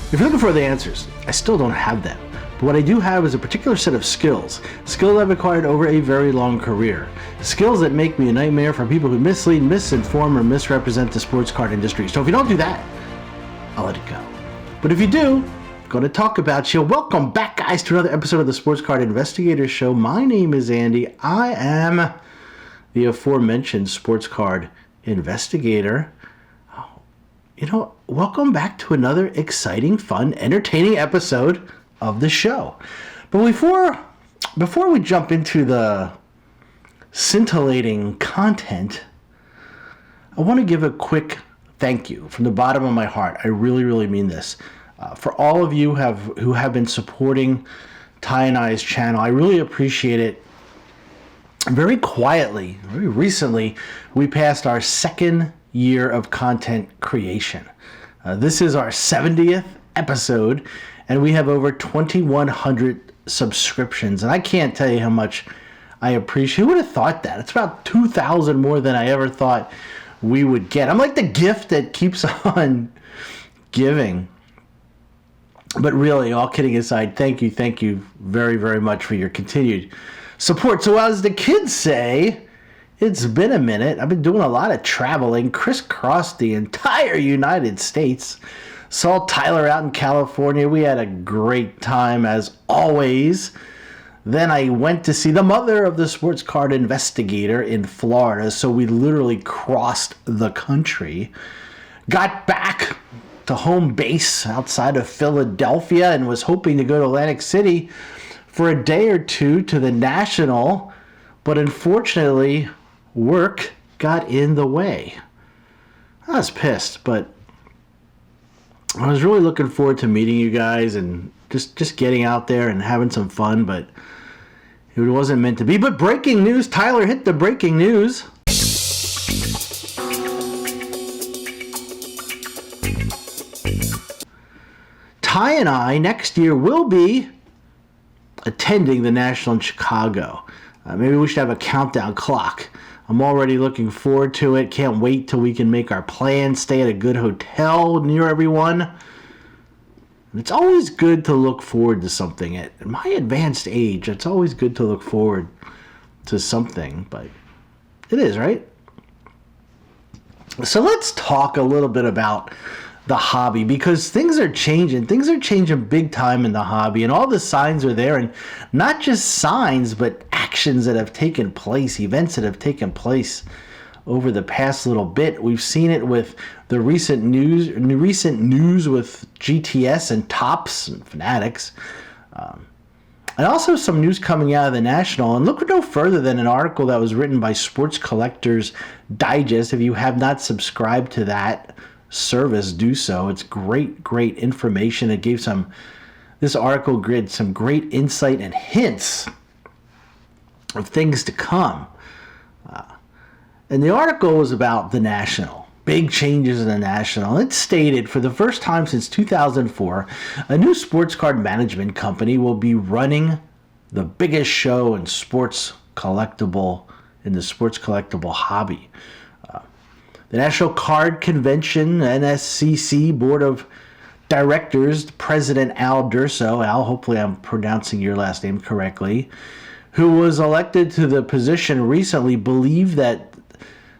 If you're looking for the answers, I still don't have them. But what I do have is a particular set of skills I've acquired over a very long career. Skills that make me a nightmare for people who mislead, misinform, or misrepresent the sports card industry. So if you don't do that, I'll let it go. But if you do, I'm going to talk about you. Welcome back, guys, to another episode of the Sports Card Investigator Show. My name is Andy. I am the aforementioned Sports Card Investigator. Welcome back to another exciting, fun, entertaining episode of the show. But before we jump into the scintillating content, I want to give a quick thank you from the bottom of my heart. I really, really mean this. For all of you who have been supporting Ty and I's channel, I really appreciate it. Very quietly, very recently, we passed our second year of content creation. This is our 70th episode, and we have over 2,100 subscriptions. And I can't tell you how much I appreciate. Who would have thought that? It's about 2,000 more than I ever thought we would get. I'm like the gift that keeps on giving. But really, all kidding aside, thank you very, very much for your continued support. So as the kids say, it's been a minute. I've been doing a lot of traveling, crisscrossed the entire United States. Saw Tyler out in California. We had a great time, as always. Then I went to see the mother of the Sports Card Investigator in Florida, so we literally crossed the country. Got back to home base outside of Philadelphia and was hoping to go to Atlantic City for a day or two to the National, but unfortunately, work got in the way. I was pissed, but I was really looking forward to meeting you guys and just getting out there and having some fun, but it wasn't meant to be. But breaking news, Tyler hit the breaking news. Ty and I next year will be attending the National in Chicago. Maybe we should have a countdown clock. I'm already looking forward to it. Can't wait till we can make our plans, stay at a good hotel near everyone. And it's always good to look forward to something. At my advanced age, it's always good to look forward to something, but it is, right? So let's talk a little bit about the hobby, because things are changing. Things are changing big time in the hobby, and all the signs are there, and not just signs, but actions that have taken place, events that have taken place over the past little bit. We've seen it with the recent news with GTS and Topps and Fanatics, and also some news coming out of the National. And look no further than an article that was written by Sports Collectors Digest. If you have not subscribed to that service, do so. It's great information. It gave this article grid some great insight and hints of things to come. And the article was about the National. Big changes in the National. It stated, for the first time since 2004, a new sports card management company will be running the biggest show in the sports collectible hobby. The National Card Convention, NSCC Board of Directors, President Al Durso, Al, hopefully I'm pronouncing your last name correctly, who was elected to the position recently, believed that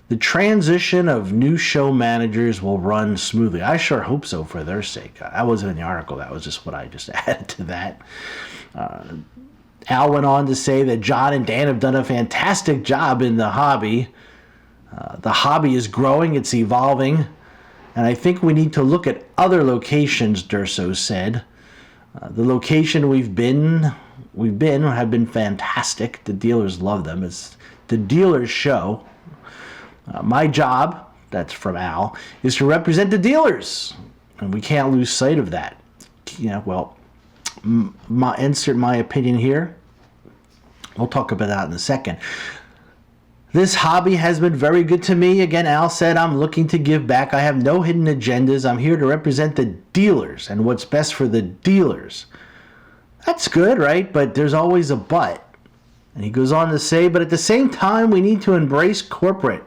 the transition of new show managers will run smoothly. I sure hope so for their sake. I wasn't in the article. That was just what I just added to that. Al went on to say that John and Dan have done a fantastic job in the hobby. The hobby is growing, it's evolving, and I think we need to look at other locations, Durso said. The location we've been have been fantastic. The dealers love them. It's the dealers show. My job, that's from Al, is to represent the dealers, and we can't lose sight of that. Insert my opinion here. We'll talk about that in a second. This hobby has been very good to me. Again, Al said, I'm looking to give back. I have no hidden agendas. I'm here to represent the dealers and what's best for the dealers. That's good, right? But there's always a but. And he goes on to say, but at the same time, we need to embrace corporate.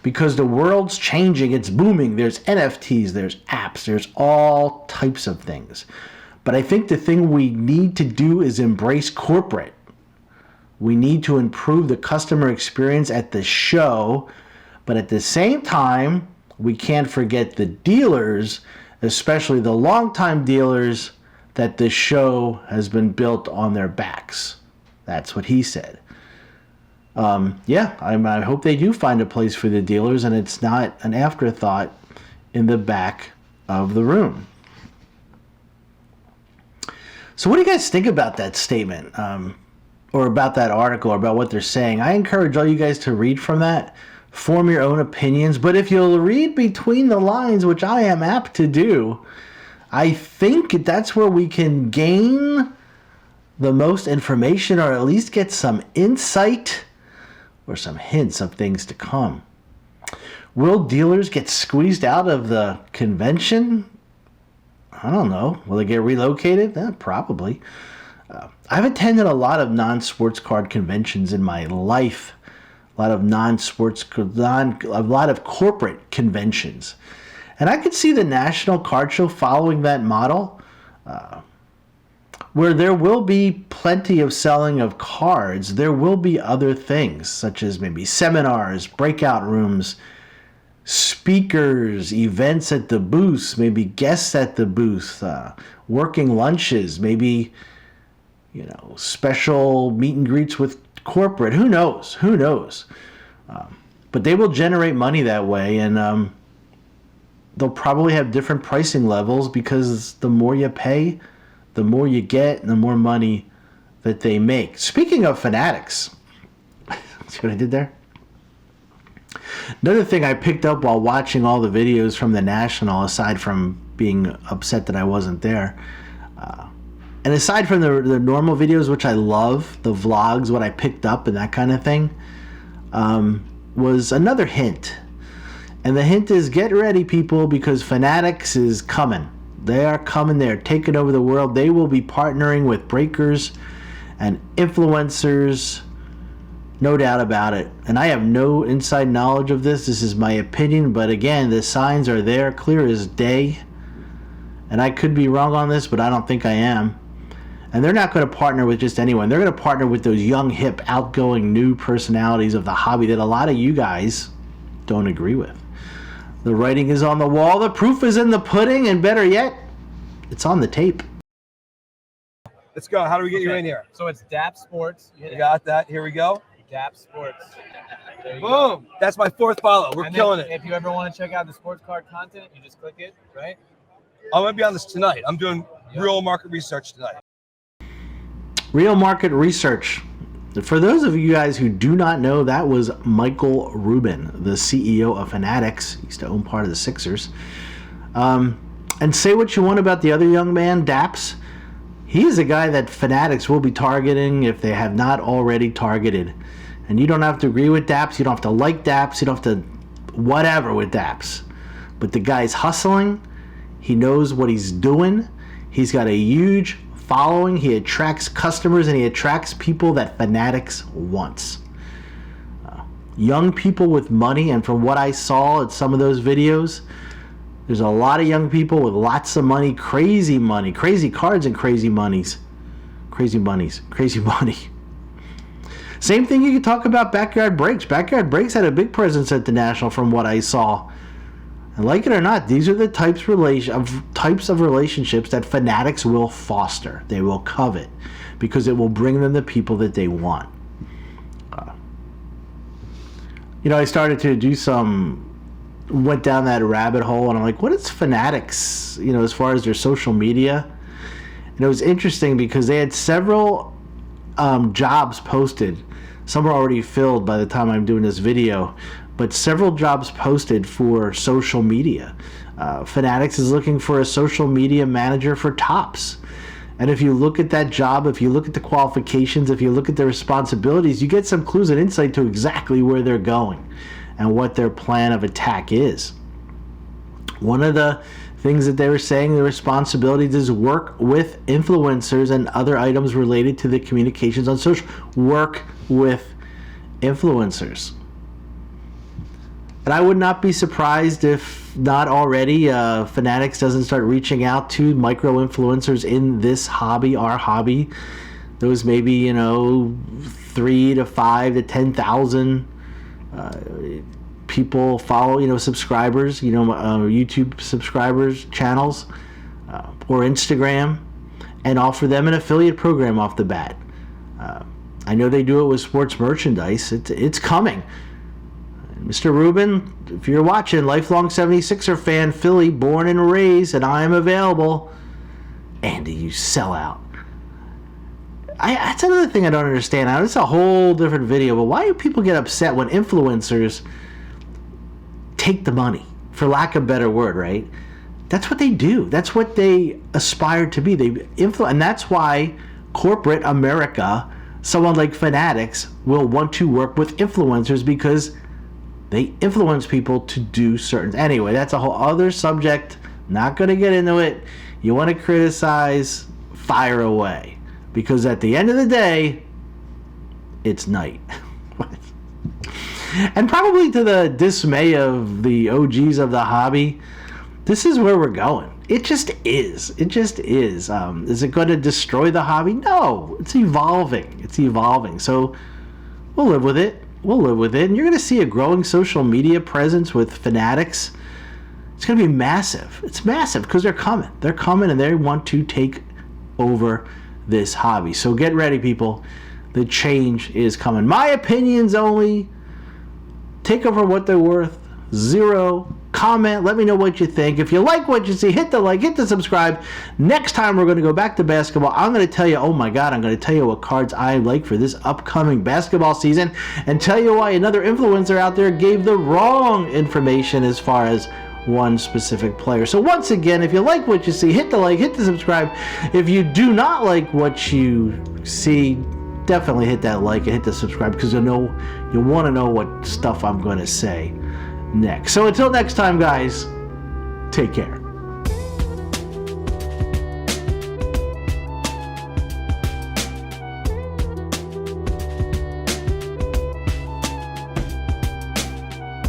because the world's changing. It's booming. There's NFTs, there's apps, there's all types of things. But I think the thing we need to do is embrace corporate. We need to improve the customer experience at the show, but at the same time, we can't forget the dealers, especially the longtime dealers that the show has been built on their backs. That's what he said. I hope they do find a place for the dealers and it's not an afterthought in the back of the room. So what do you guys think about that statement, or about that article, or about what they're saying? I encourage all you guys to read from that, form your own opinions, but if you'll read between the lines, which I am apt to do, I think that's where we can gain the most information, or at least get some insight or some hints of things to come. Will dealers get squeezed out of the convention? I don't know. Will they get relocated? Probably. I've attended a lot of non-sports card conventions in my life. A lot of a lot of corporate conventions. And I could see the National Card Show following that model, where there will be plenty of selling of cards. There will be other things, such as maybe seminars, breakout rooms, speakers, events at the booth, maybe guests at the booth, working lunches, maybe, special meet and greets with corporate. Who knows? But they will generate money that way, and they'll probably have different pricing levels, because the more you pay, the more you get, and the more money that they make. Speaking of Fanatics, see what I did there? Another thing I picked up while watching all the videos from the National, aside from being upset that I wasn't there, and aside from the normal videos, which I love, the vlogs, what I picked up and that kind of thing, was another hint. And the hint is, get ready, people, because Fanatics is coming. They are coming. They're taking over the world. They will be partnering with breakers and influencers. No doubt about it. And I have no inside knowledge of this. This is my opinion. But again, the signs are there, clear as day. And I could be wrong on this, but I don't think I am. And they're not going to partner with just anyone. They're going to partner with those young, hip, outgoing, new personalities of the hobby that a lot of you guys don't agree with. The writing is on the wall. The proof is in the pudding. And better yet, it's on the tape. Let's go. How do we get you in here? So it's DAP Sports. You got that. Here we go. DAP Sports. There you Boom. go. That's my fourth follow. We're And killing then it. If you ever want to check out the sports card content, you just click it, right? I'm going to be on this tonight. I'm doing real market research tonight. Real market research. For those of you guys who do not know, that was Michael Rubin, the CEO of Fanatics. He used to own part of the Sixers. And say what you want about the other young man, Daps. He is a guy that Fanatics will be targeting if they have not already targeted. And you don't have to agree with Daps. You don't have to like Daps. You don't have to whatever with Daps. But the guy's hustling. He knows what he's doing. He's got a huge following. He attracts customers, and he attracts people that Fanatics wants. Young people with money, and from what I saw at some of those videos, there's a lot of young people with lots of money, crazy cards and crazy money. Same thing you could talk about Backyard Breaks. Backyard Breaks had a big presence at the National from what I saw. And like it or not, these are the types of relationships that Fanatics will foster. They will covet, because it will bring them the people that they want. I started to went down that rabbit hole, and I'm like, what is Fanatics, as far as their social media? And it was interesting because they had several jobs posted. Some are already filled by the time I'm doing this video, but several jobs posted for social media. Fanatics is looking for a social media manager for Topps. And if you look at that job, if you look at the qualifications, if you look at the responsibilities, you get some clues and insight to exactly where they're going and what their plan of attack is. One of the things that they were saying, the responsibilities is work with influencers and other items related to the communications on social. Work with influencers. And I would not be surprised if not already Fanatics doesn't start reaching out to micro-influencers in this hobby, our hobby. Those maybe, 3 to 5 to 10,000 people follow, subscribers, YouTube subscribers, channels, or Instagram, and offer them an affiliate program off the bat. I know they do it with sports merchandise. It's coming. Mr. Rubin, if you're watching, lifelong 76er fan, Philly, born and raised, and I am available. Andy, you sell out. That's another thing I don't understand. Now, it's a whole different video, but why do people get upset when influencers take the money, for lack of a better word, right? That's what they do. That's what they aspire to be. And that's why corporate America, someone like Fanatics, will want to work with influencers, because they influence people to do certain... Anyway, that's a whole other subject. Not going to get into it. You want to criticize, fire away. Because at the end of the day, it's night. And probably to the dismay of the OGs of the hobby, this is where we're going. It just is. It just is. Is it going to destroy the hobby? No. It's evolving. It's evolving. So we'll live with it. We'll live with it. And you're going to see a growing social media presence with Fanatics. It's going to be massive. It's massive because they're coming. They're coming and they want to take over this hobby. So get ready, people. The change is coming. My opinions only. Take over what they're worth. 0. Comment. Let me know what you think. If you like what you see, hit the like, hit the subscribe. Next time we're going to go back to basketball. I'm going to tell you, oh my God, I'm going to tell you what cards I like for this upcoming basketball season, and tell you why another influencer out there gave the wrong information as far as one specific player. So once again, if you like what you see, hit the like, hit the subscribe. If you do not like what you see, definitely hit that like and hit the subscribe, because you'll want to know what stuff I'm going to say next. So until next time, guys, take care.